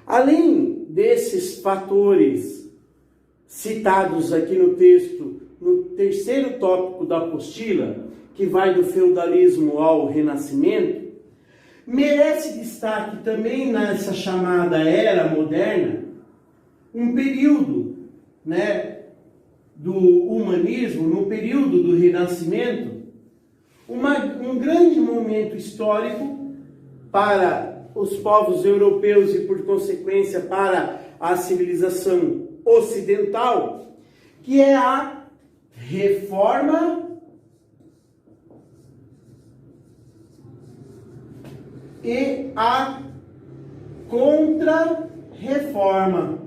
Além desses fatores citados aqui no texto, no terceiro tópico da apostila, que vai do feudalismo ao renascimento, merece destaque também nessa chamada era moderna, um período, do humanismo, no período do renascimento, um grande momento histórico para os povos europeus e, por consequência, para a civilização ocidental, que é a Reforma e a Contra-Reforma.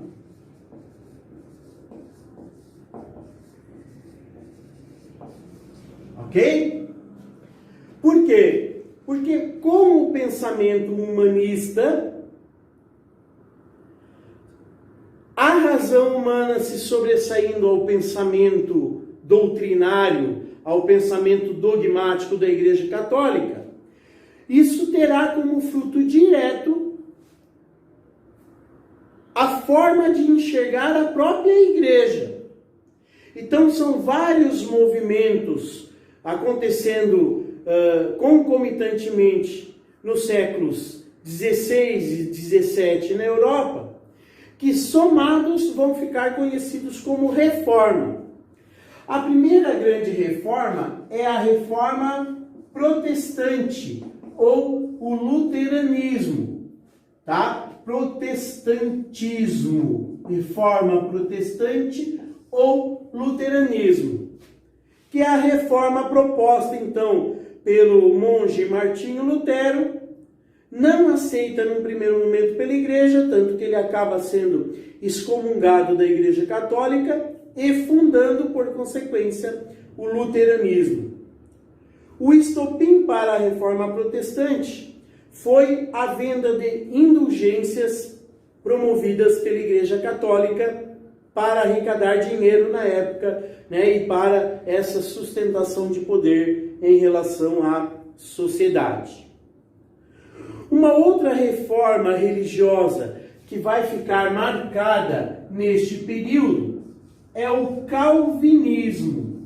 Ok? Por quê? Porque como o pensamento humanista, a razão humana se sobressaindo ao pensamento doutrinário, ao pensamento dogmático da Igreja Católica, isso terá como fruto direto a forma de enxergar a própria Igreja. Então são vários movimentos acontecendo concomitantemente nos séculos 16 e 17 na Europa, que somados vão ficar conhecidos como reforma. A primeira grande reforma é a reforma protestante, ou o luteranismo, tá? Protestantismo, reforma protestante ou luteranismo, que é a reforma proposta, então, pelo monge Martinho Lutero, não aceita num primeiro momento pela Igreja, tanto que ele acaba sendo excomungado da Igreja Católica e fundando, por consequência, o luteranismo. O estopim para a reforma protestante foi a venda de indulgências promovidas pela Igreja Católica para arrecadar dinheiro na época, e para essa sustentação de poder em relação à sociedade. Uma outra reforma religiosa que vai ficar marcada neste período é o calvinismo,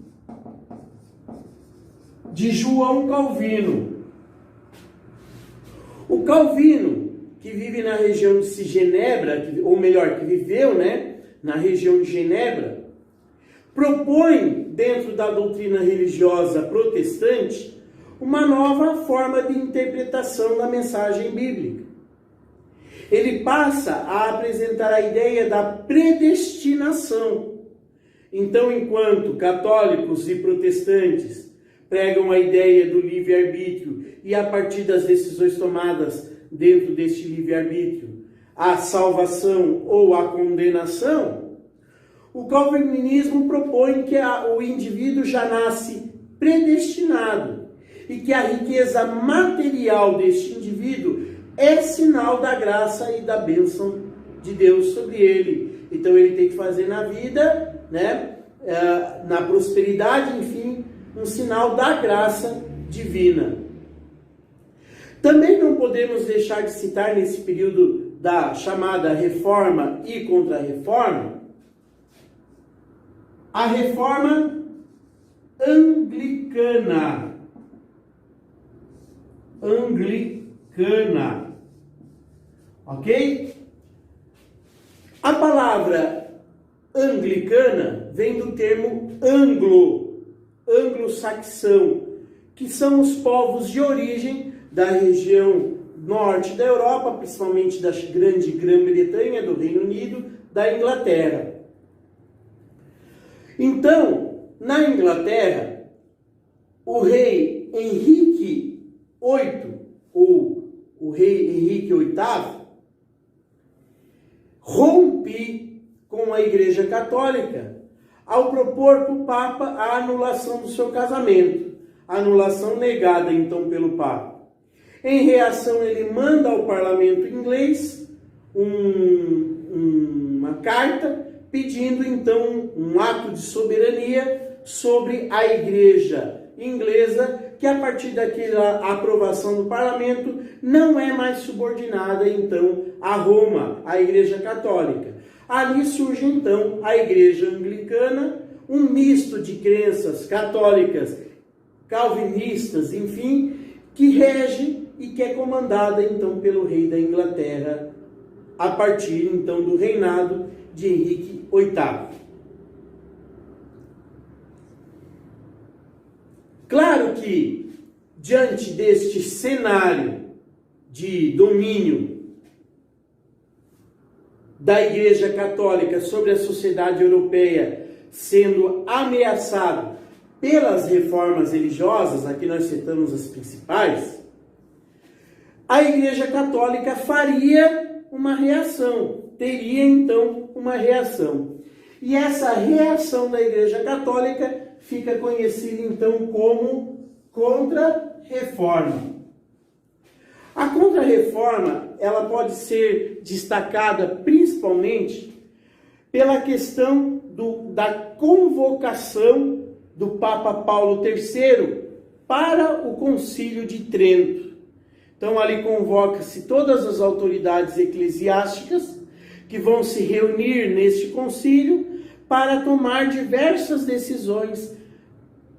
de João Calvino. O Calvino, que vive na região de Genebra, ou melhor, que viveu, na região de Genebra, propõe, dentro da doutrina religiosa protestante, uma nova forma de interpretação da mensagem bíblica. Ele passa a apresentar a ideia da predestinação. Então, enquanto católicos e protestantes pregam a ideia do livre-arbítrio e, a partir das decisões tomadas dentro deste livre-arbítrio, a salvação ou a condenação, o calvinismo propõe que o indivíduo já nasce predestinado e que a riqueza material deste indivíduo é sinal da graça e da bênção de Deus sobre ele. Então ele tem que fazer na vida, na prosperidade, enfim, um sinal da graça divina. Também não podemos deixar de citar nesse período da chamada Reforma e Contra-Reforma, a Reforma Anglicana. Ok? A palavra anglicana vem do termo anglo-saxão, que são os povos de origem da região norte da Europa, principalmente da grande Grã-Bretanha, do Reino Unido, da Inglaterra. Então, na Inglaterra, o rei Henrique VIII, ou o rei Henrique VIII, rompe com a Igreja Católica ao propor para o Papa a anulação do seu casamento, anulação negada então pelo Papa. Em reação, ele manda ao parlamento inglês uma carta pedindo então um ato de soberania sobre a Igreja inglesa que a partir daquela aprovação do parlamento não é mais subordinada então a Roma, a Igreja Católica. Ali surge então a Igreja Anglicana, um misto de crenças católicas, calvinistas, enfim, que rege e que é comandada então pelo rei da Inglaterra, a partir então do reinado de Henrique VIII. Claro que, diante deste cenário de domínio da Igreja Católica sobre a sociedade europeia sendo ameaçado pelas reformas religiosas, aqui nós citamos as principais, a Igreja Católica faria uma reação, teria então uma reação. E essa reação da Igreja Católica fica conhecida então como Contra-Reforma. A Contra-Reforma, ela pode ser destacada principalmente pela questão da convocação do Papa Paulo III para o Concílio de Trento. Então ali convoca-se todas as autoridades eclesiásticas que vão se reunir neste concílio para tomar diversas decisões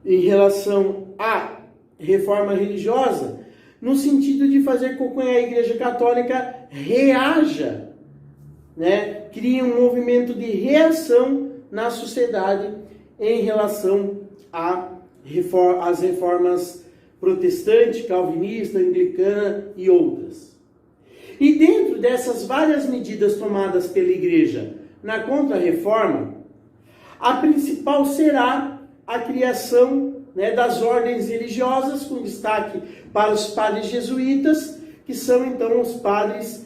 em relação à reforma religiosa, no sentido de fazer com que a Igreja Católica reaja, crie um movimento de reação na sociedade em relação às reformas protestante, calvinista, anglicana e outras. E dentro dessas várias medidas tomadas pela Igreja na Contra-Reforma, a principal será a criação das ordens religiosas, com destaque para os padres jesuítas, que são então os padres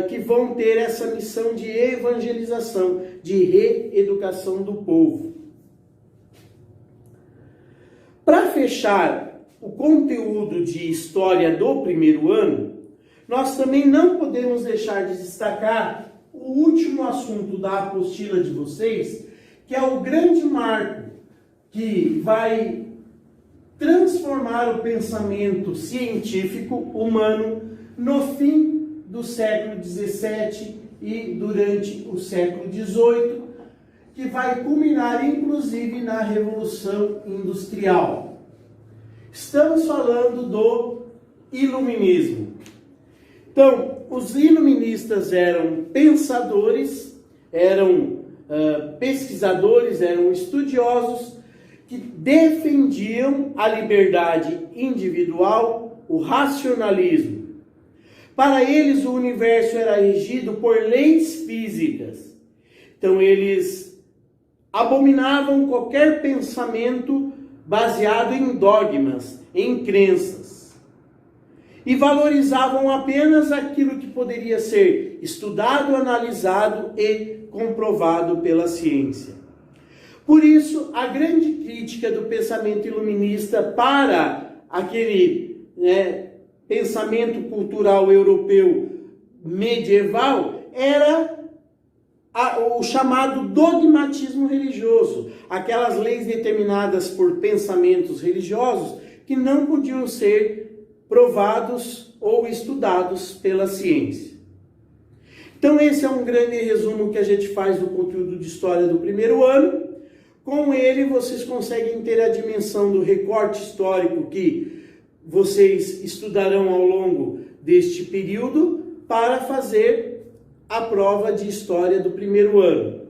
que vão ter essa missão de evangelização, de reeducação do povo. Para fechar o conteúdo de história do primeiro ano, nós também não podemos deixar de destacar o último assunto da apostila de vocês, que é o grande marco que vai transformar o pensamento científico humano no fim do século XVII e durante o século XVIII, que vai culminar inclusive na Revolução Industrial. Estamos falando do Iluminismo. Então, os iluministas eram pensadores, eram pesquisadores, eram estudiosos que defendiam a liberdade individual, o racionalismo. Para eles, o universo era regido por leis físicas. Então, eles abominavam qualquer pensamento baseado em dogmas, em crenças. E valorizavam apenas aquilo que poderia ser estudado, analisado e comprovado pela ciência. Por isso, a grande crítica do pensamento iluminista para aquele pensamento cultural europeu medieval era o chamado dogmatismo religioso, aquelas leis determinadas por pensamentos religiosos que não podiam ser provados ou estudados pela ciência. Então esse é um grande resumo que a gente faz do conteúdo de história do primeiro ano. Com ele vocês conseguem ter a dimensão do recorte histórico que vocês estudarão ao longo deste período para fazer a prova de história do primeiro ano.